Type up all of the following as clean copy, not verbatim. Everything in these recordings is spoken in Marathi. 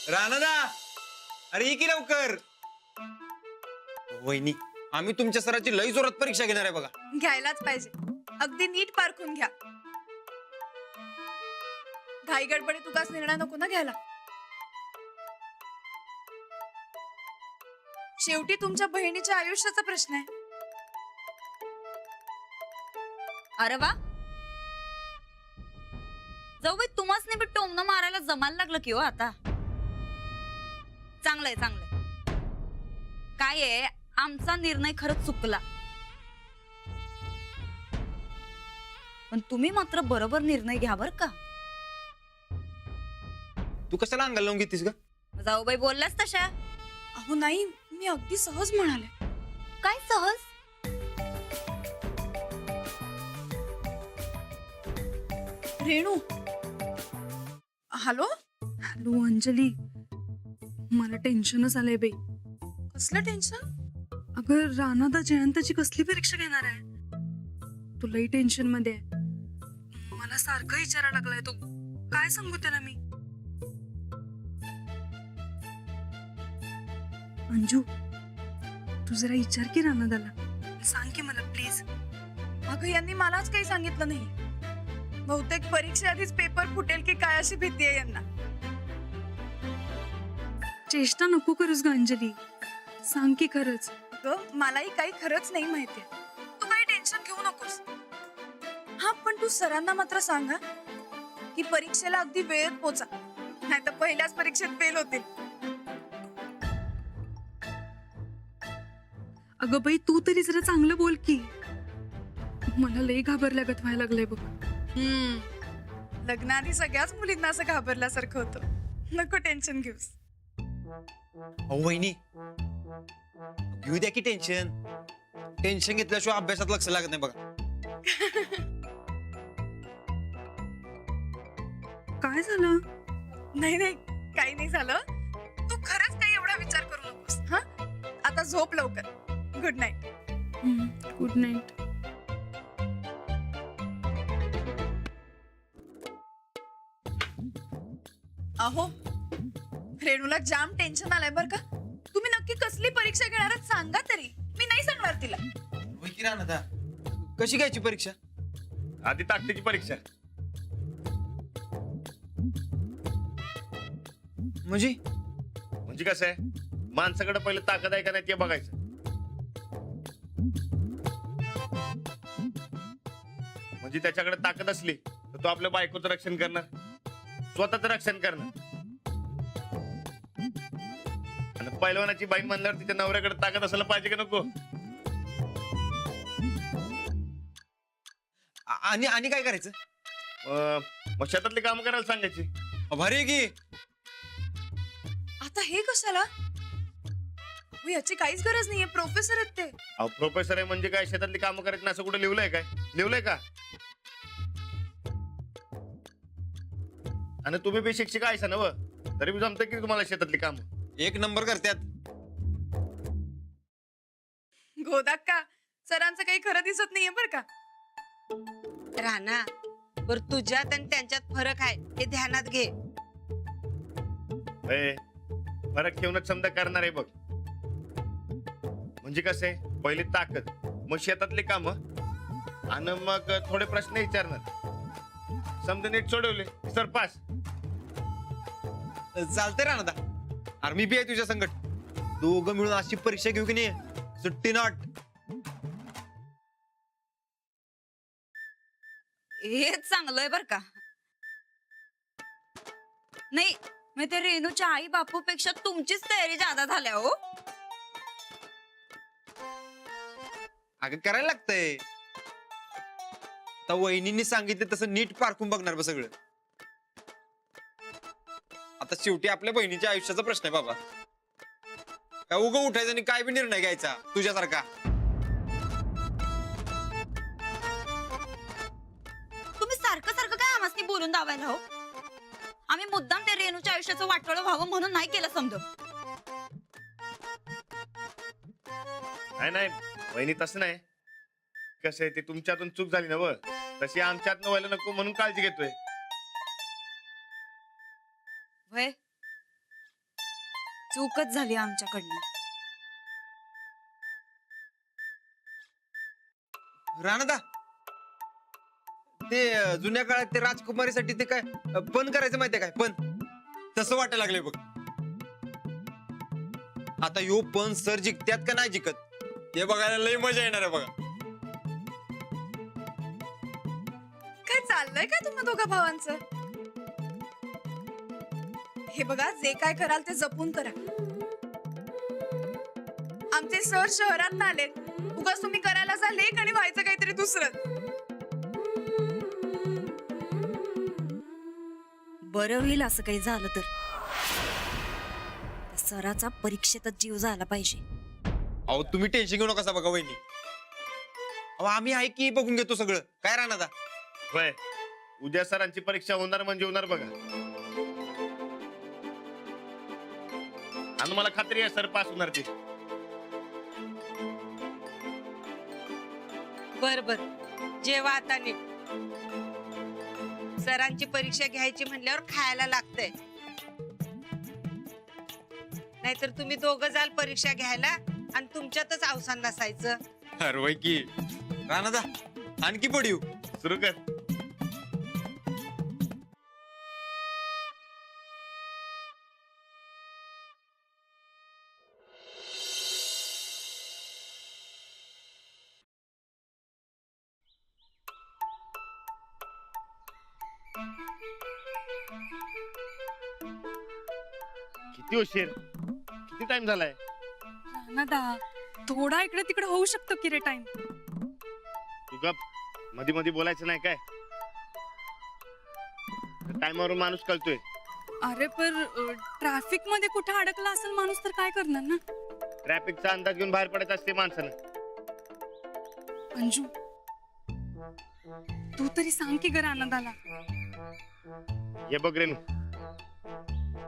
रानदा, अरे ये की लवकर. वहिनी, आम्ही तुमच्या सराची लई जोरात परीक्षा घेणार आहे बघा. घ्यायलाच पाहिजे. अगदी नीट पारखून घ्या. घाई गडबडीत तुकाच निर्णय नको ना घ्यायला. शेवटी तुमच्या बहिणीच्या आयुष्याचा प्रश्न आहे. अरे वा, जाऊ बाई, तुम्हाच नाही टोमणं मारायला जमायला लागलं की हो आता. चांगलंय चांगलंय. काय आहे, आमचा निर्णय खरंच चुकला, पण तुम्ही मात्र बरोबर निर्णय घ्या बर का. तू कशाला अंगाला लावून घेतीस ग? जाऊ बाई बोलल्यास तशा. अहो नाही, मी अगदी सहज म्हणाले. काय सहज? रेणू. हॅलो. हॅलो अंजली, मला टेन्शनच आलंय बाई. कसलं टेन्शन? अगं रानादा जयंताची कसली परीक्षा घेणार आहे? तू लई टेन्शन मध्ये आहे. मला सारखं विचारायला लागलाय तो. काय सांगू त्याला मी? अंजू, तू जरा विचार की रानादाला. सांग की मला प्लीज. अगं यांनी मलाच काही सांगितलं नाही. बहुतेक परीक्षेआधीच पेपर फुटेल की काय अशी भीती आहे यांना. चेष्टा नको करूस ग अंजली. सांग की खरंच. अगं मलाही काही खरंच नाही माहितीये. तू काही टेन्शन घेऊ नकोस. हा, पण तू सरांना मात्र सांगा की परीक्षेला अगदी वेळेत पोचा, नाही तर पहिल्याच परीक्षेत फेल होतील. अगं बाई, तू तरी जरा चांगलं बोल की. मला लई घाबरल्यागत व्हायला लागलंय बघ. लग्नाआधी सगळ्याच मुलींना असं घाबरल्यासारखं होतं. नको टेन्शन घेऊस. अहो वहिनी, घेऊ द्या की टेन्शन. टेन्शन घेतल्याशिवाय अभ्यासात लक्ष लागत नाही बघा. काय झालं? नाही नाही, काही नाही झालं. तू खरंच काही एवढा विचार करू नकोस. हा, आता झोप लवकर. Good night. Good night. अहो, रेणूला जाम टेन्शन आलंय बर का. तुम्ही नक्की कसली परीक्षा घेणार आहात सांगा तरी. मी नाही सांगणार तिला. होय की रानदा, कशी घ्यायची परीक्षा? आधी ताकदीची परीक्षा. म्हणजे म्हणजे कसं आहे, माणसाकडे पहिले ताकद आहे का नाही ते बघायचं. म्हणजे त्याच्याकडे ताकद असली तर तो आपल्या बायकोचं रक्षण करणार, स्वतःचं रक्षण करणार. आणि पैलवानाची बाई म्हणल्यावर तिच्या नवऱ्याकडे ताकद असायला पाहिजे का नको? आणि आणि काय करायचं? मग शेतातली काम करायला सांगायची. भारी आहे की. आता हे कशाला? अहो, याची काहीच गरज नाहीये. प्रोफेसर आहेत ते. अहो प्रोफेसर आहे म्हणजे काय शेतातली कामं करायची ना असं कुठं लिहिलंय काय? लिहिलंय का? आणि तुम्ही बी शिक्षिका आहेसा ना व, तरी बी जमतं की तुम्हाला शेतातली काम. एक नंबर करतात. गोदाक्का, सरांचं काही खरं दिसत नाहीये बर का. राणा, बर तुझ्यात आणि त्यांच्यात फरक आहे हे ध्यानात घे. फरक ठेवूनच समजा करणार आहे बघ. म्हणजे कसं आहे, पहिली ताकद, मग शेतातली काम, आणि मग थोडे प्रश्न विचारणार. समजा नीट सोडवले सर पास. चालतंय रानदा. आर्मी बी आहे तुझ्या संकट. दोघं मिळून अशी परीक्षा घेऊ की नाही, सुट्टी नॉट. हे चांगलंय बर का. नाही, मी ते रेणूच्या आई बापूपेक्षा तुमचीच तयारी जादा झाल्या हो. अगं करायला लागतंय. तर वहिनींनी सांगितलं तसं नीट पारखून बघणार बा सगळं. आता शेवटी आपल्या बहिणीच्या आयुष्याचा प्रश्न आहे बाबा. काय उगं उठायचं आणि काय बी निर्णय घ्यायचा तुझ्यासारखा. तुम्ही सारखं सारखं काय आम्हाला बोलून दावायला हो. आम्ही मुद्दाम त्या रेणूच्या आयुष्याचं वाटोळं व्हावं म्हणून नाही केलं समजा. नाही वहिनी, तसं नाही. कसं आहे, ते तुमच्यातून चूक झाली ना व, तशी आमच्यात व्हायला नको म्हणून काळजी घेतोय. व्हय, चूकच झाली आमच्याकडनं. राणादा ते जुन्या काळात ते राजकुमारीसाठी ते काय पण करायचं माहितीये काय पण तसं वाटायला लागले बघ. आता यो पण सर जिंकत्यात का नाही जिंकत ते बघायला लय मजा येणार आहे बघा. काय चाललंय काय तुम्हा दोघा भावांचं? हे बघा, जे काय कराल ते जपून करा. आमचे सर शहरात आले, उगाच तुम्ही करायला जा लेख आणि व्हायचं काहीतरी दुसरं. बरं होईल असं काही झालं तर. त्या सराचा परीक्षेतच जीव झाला पाहिजे. अहो तुम्ही टेन्शन घेऊ नका बघा वहिनी. अहो आम्ही आहे की बघून घेतो सगळं. काय राणादा? होय, उद्या सरांची परीक्षा होणार म्हणजे होणार बघा. आणि मला खात्री आहे सर पास होणार ते. बर बर, जेवा आता नीट. सरांची परीक्षा घ्यायची म्हणल्यावर खायला लागतंय. नाहीतर तुम्ही दोघं जाल परीक्षा घ्यायला आणि तुमच्यातच अवसान नसायचं. अरे वय की राणादा आणखी पडीव सुरू कर. किती उशीर, किती टाइम झालाय? रानादा थोडा इकडे तिकडे होऊ शकतो की रे टाइम. तू गप, मध्ये मध्ये बोलायचं नाही काय? टाइमवर माणूस कळतोय. अरे पर ट्रॅफिक मध्ये कुठे अडकला असेल माणूस तर काय करणार ना. ट्रॅफिकचा अंदाज घेऊन बाहेर पडायचं असते माणसानं. अंजू तू तरी सांग की ग रानादाला. हे बघ रेणू,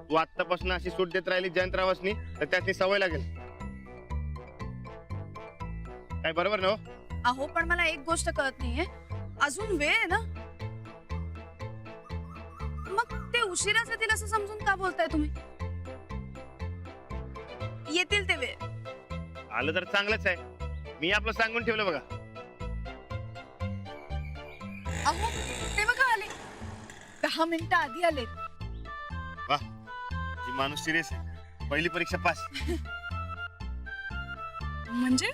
तू आतापासून अशी सूट देत राहिली जयंतरावासनी तर त्याची सवय लागेल. काय बरोबर ना हो? अहो पण मला एक गोष्ट कळत नाहीये, अजून वेळ आहे ना. मग ते उशिराच येतील असं समजून का बोलताय तुम्ही? येतील ते वेळ. आलं तर चांगलंच आहे. मी आपलं सांगून ठेवलं बघा. अहो ते बघा आले, 10 मिनिटं आधी आले. वा, जी माणूस सिरियस आहे. पहिली परीक्षा पास. म्हणजे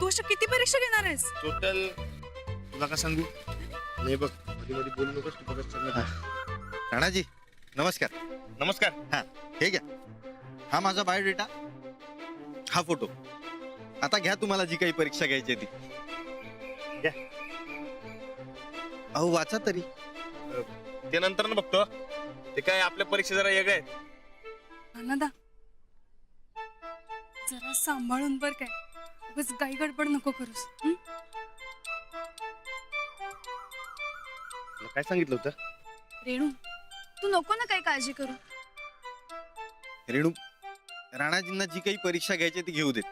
तू अशा किती परीक्षा घेणार आहेस? टोटल तुला का सांगू? नाही बघ, मध्ये मध्ये बोलू नकोस. तू बघत चांगलं. राणाजी नमस्कार. नमस्कार. हा हे घ्या, हा माझा बायोडेटा, हा फोटो. आता घ्या तुम्हाला जी काही परीक्षा घ्यायची आहे ती घ्या. अहो वाचा तरी. ते नंतर ना बघतो. ते काय आपल्या परीक्षा जरा वेगळ्या आहेत. रानादा जरा सांभाळून बर काय, बस गाई गडबड नको करूस. तुला काय सांगितलं होतं? रेणू, तू नको ना काही काळजी करू. रेणू, राणाजींना जी काही परीक्षा घ्यायची ती घेऊ देत.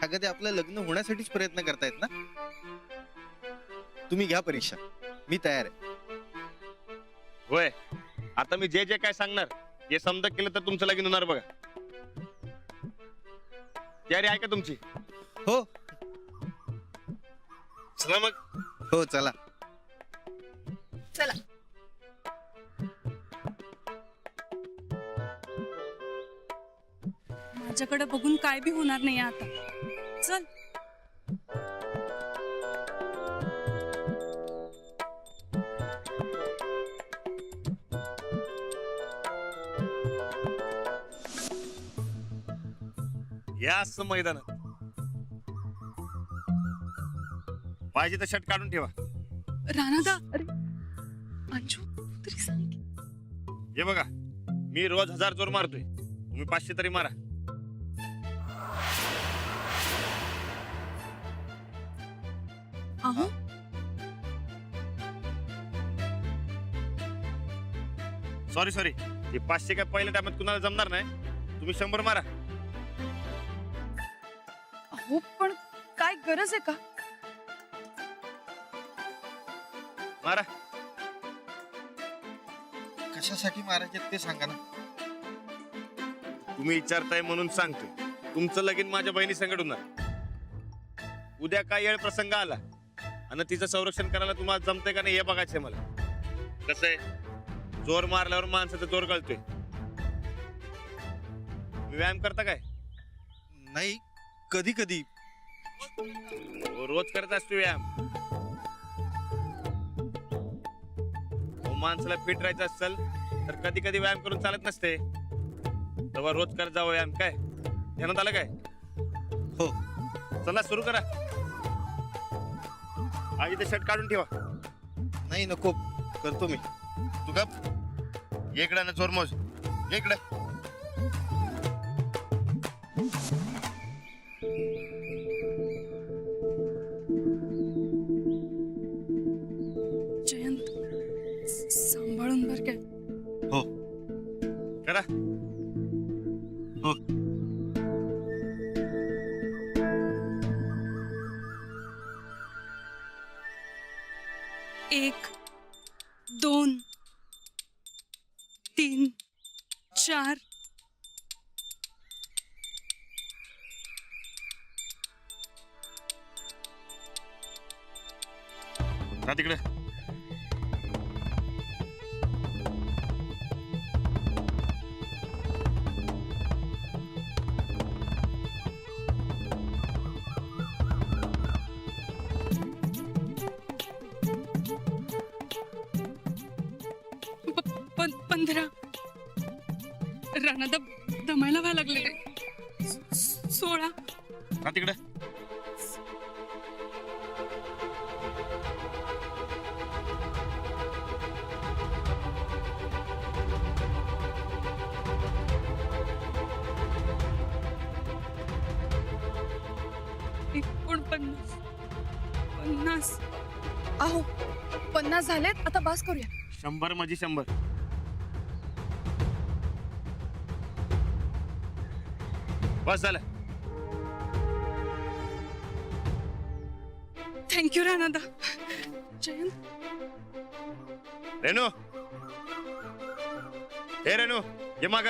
अगं ते आपलं लग्न होण्यासाठीच प्रयत्न करतायत ना. तुम्ही घ्या परीक्षा, मी तयार आहे. होय, आता मी जे जे काय सांगणार ते समजा केलं तर तुमचं लगीन होणार बघा. तयारी आहे का तुमची? हो चला मग. हो चला. चला. माझ्याकडे बघून काय बी होणार नाही आता. चल. या असं मैदानात पाहिजे तर शर्ट काढून ठेवा. रानादा, अरे अंजू तू तरी सांग की. हे बघा, मी रोज 1000 जोर मारतोय. तुम्ही 500 तरी मारा. अहो सॉरी, हे 500 काय पहिल्या टायमात कुणाला जमणार नाही. तुम्ही 100 मारा. अहो पण काय गरज आहे का? मारा. कशासाठी मारायचे ते सांगा ना. तुम्ही विचारताय म्हणून सांगतोय, तुमचं लगीन माझ्या बहिणी संकट होणार. उद्या काय येळ प्रसंग आला आणि तिचं संरक्षण करायला तुम्हाला जमतंय का नाही हे बघायचंय मला. कसं आहे, जोर मारल्यावर माणसाचा जोर कळतोय. तुम्ही व्यायाम करता काय? नाही, कधी कधी. रोज करत असतो व्यायाम. माणसाला फिट राहायचं असेल तर कधी कधी व्यायाम करून चालत नसते. तेव्हा रोज करत जावं व्यायाम. काय ध्यानात आलं काय? हो. चला सुरू करा. आई ते शर्ट काढून ठेवा. नाही, नको, करतो मी. तू गप. इकडे ना चोरमोज इकडे. जयंत, सांभाळून बर काय. हो. करा. हो. एक, 2, 3, 4. जा तिकडे. प- 15. राणा दमायला व्हायला लागले रे. 16. जा तिकडे. एकोणपन्नास. 50. अहो 50 झालेत, आता बास करूया. 100 म्हणजे 100. बस झालं. थँक्यू राणादा. जयंत, रेणू, हे रेणू ये माग.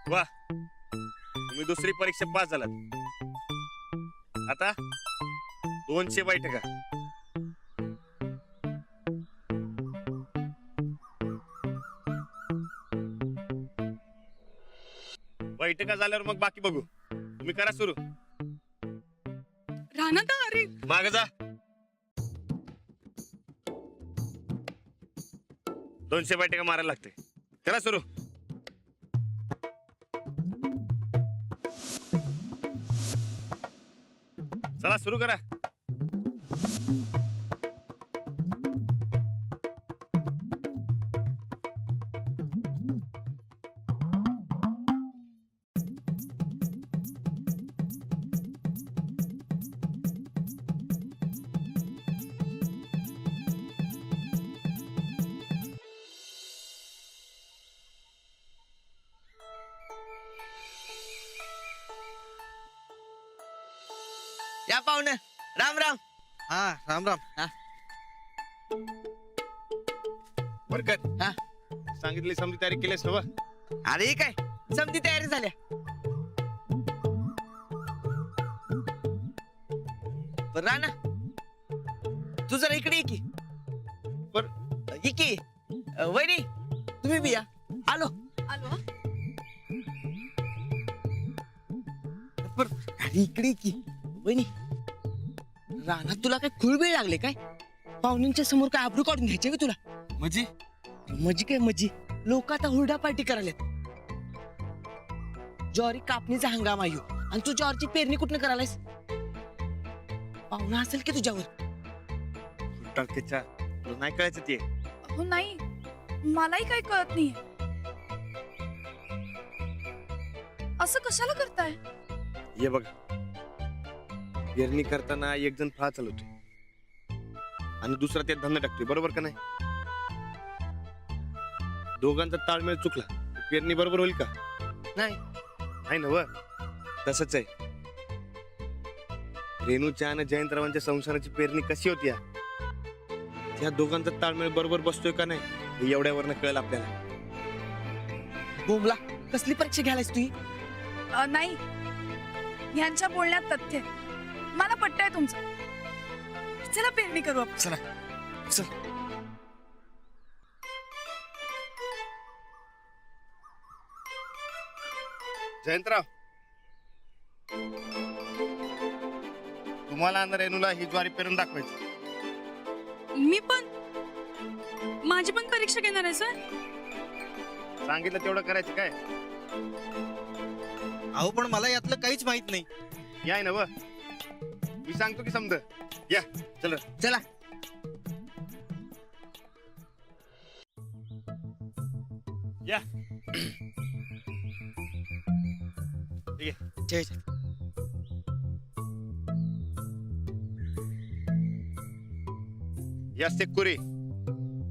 वा, तुम्ही दुसरी परीक्षा पास झालात. आता 200 बैठका. बैठका झाल्यावर मग बाकी बघू. तुम्ही करा सुरू. राणादा, अरे माग जा. 200 बैठका मारायला लागते. करा सुरू. चला सुरू करा. या पाहुणे, राम राम. हा, राम राम. बरकत, हा. सांगितली समजी तयारी केलीस ना? अरे काय समधी तयारी झाल्या. बरं राणा, तू जरा इकडे ये की. बर. ये की. वैरी, तुम्ही बी या. आलो. आलो. बर, अरे इकडे ये की. वहिनी, राणा तुला काय खुळबीळ लागले काय? पाहुण्यांच्या समोर काय आबरू काढून घ्यायचे का तुला? म्हणजे मजी काय मजी, लोक आता हुरडा पार्टी करायला. ज्वारी कापणीचा हंगाम आहे ह्यो. आणि तू ज्वारीची पेरणी कुठनं करायलास? पाहुणा असेल की तुझ्यावर? टाकेच्या तुला नाही कळायचं ते. हो नाही, मलाही काही कळत नाहीये. असं कशाला करताय? ये बघ, पेरणी करताना एक जण फळा चालवतोय आणि दुसरा त्यात धान्य टाकतोय, बरोबर का नाही? दोघांचा ताळमेळ चुकला, पेरणी बरोबर होईल का? नाही. नाही ना व. तसंच आहे. रेणूच्या आणि जयंतरावांच्या संसाराची पेरणी कशी होती या दोघांचा ताळमेळ बरोबर बसतोय का नाही हे एवढ्यावरनं कळलं आपल्याला. बोमला कसली परीक्षा घ्यायलास तू? नाही, ह्यांच्या बोलण्यात तथ्य आहे. मला पटतंय तुमचं. चला पेरणी करू आपण. चल. जयंतराव, तुम्हाला आणि रेणूला ही ज्वारी पेरून दाखवायची. मी पण माझी पण परीक्षा घेणार आहे सर. सांगितलं तेवढं करायचं काय. अहो पण मला यातलं काहीच माहित नाही. याय ना व मी सांगतो की समज. या चल. चला. या ठीक आहे. जय जय. या असते कुरी.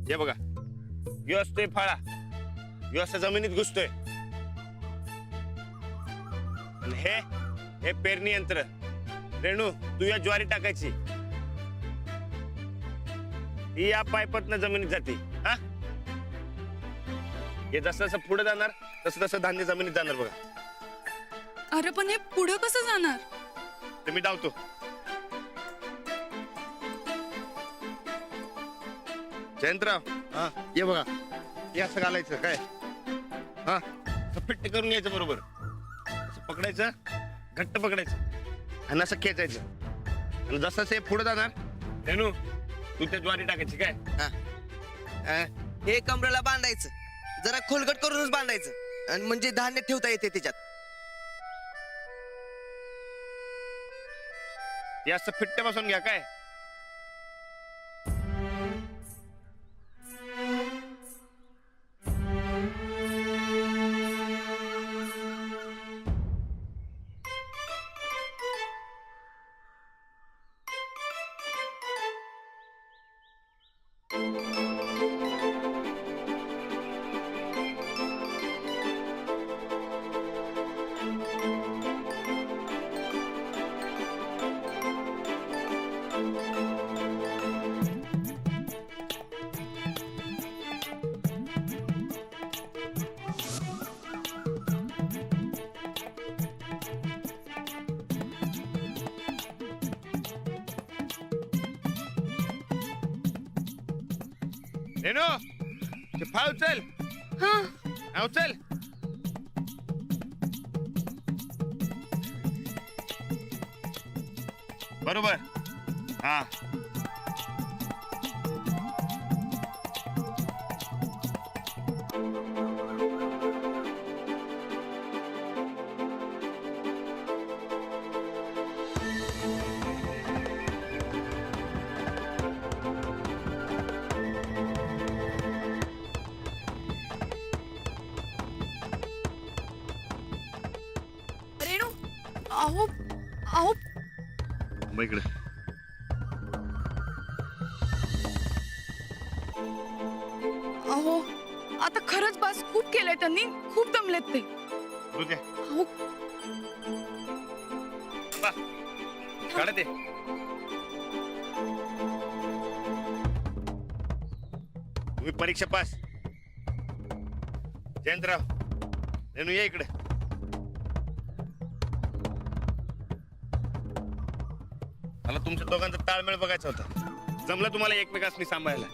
हे बघा, यो असते फाळा. यो असं जमिनीत घुसतोय. आणि हे पेरणी यंत्र. रेणू, तू या ज्वारी टाकायची. ही या पायपतनं जमिनीत जाते. हा, हे जसं जसं पुढे जाणार तसं तसं धान्य जमिनीत जाणार. बघा, अरे पण हे पुढे कसं जाणार? ते मी धावतो. जयंतराव, हा. ये बघा, हे असं घालायचं काय. हा, असं फिट्ट करून घ्यायचं बरोबर. असं पकडायचं, घट्ट पकडायचं आणि असं खेचायचं. आणि जसं हे पुढे जाणार, रेणू तू त्या ज्वारी टाकायची काय. हे कमरेला बांधायचं, जरा खोलगट करूनच बांधायचं, आणि म्हणजे धान्य ठेवता येते त्याच्यात. हे असं फिट्ट बसून घ्या काय. रेणू, ते फाळ उचल. हा, उचल. बरोबर. हा, रेणू, अहो अहो मग इकडे. अहो आता खरंच बास खूप केलंय त्यांनी. खूप दमलेत ते. करू द्या. अहो काढा ते. तुम्ही परीक्षा पास. जयंतराव, रेणू ये इकडे. मला तुमच्या दोघांचा ताळमेळ बघायचा होता. जमलं तुम्हाला एकमेकांनी सांभाळायला.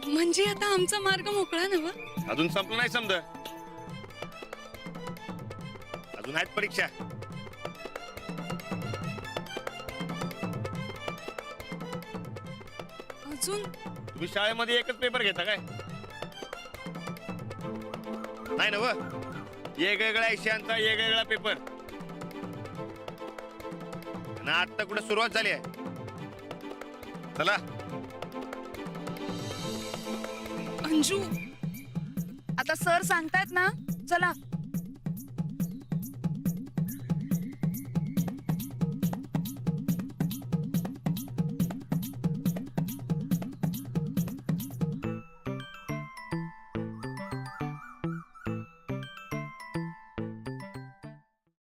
म्हणजे आता आमचा मार्ग मोकळा नवा? अजून संपलं नाही समजा. अजून आहेत परीक्षा. अजून तुम्ही शाळेमध्ये एकच पेपर घेता काय. नाही ना व, वेगवेगळ्या विषयांचा वेगवेगळा पेपर. आणि आता कुठे सुरुवात झाली आहे. चला. अंजू, आता सर सांगतायत ना, चला.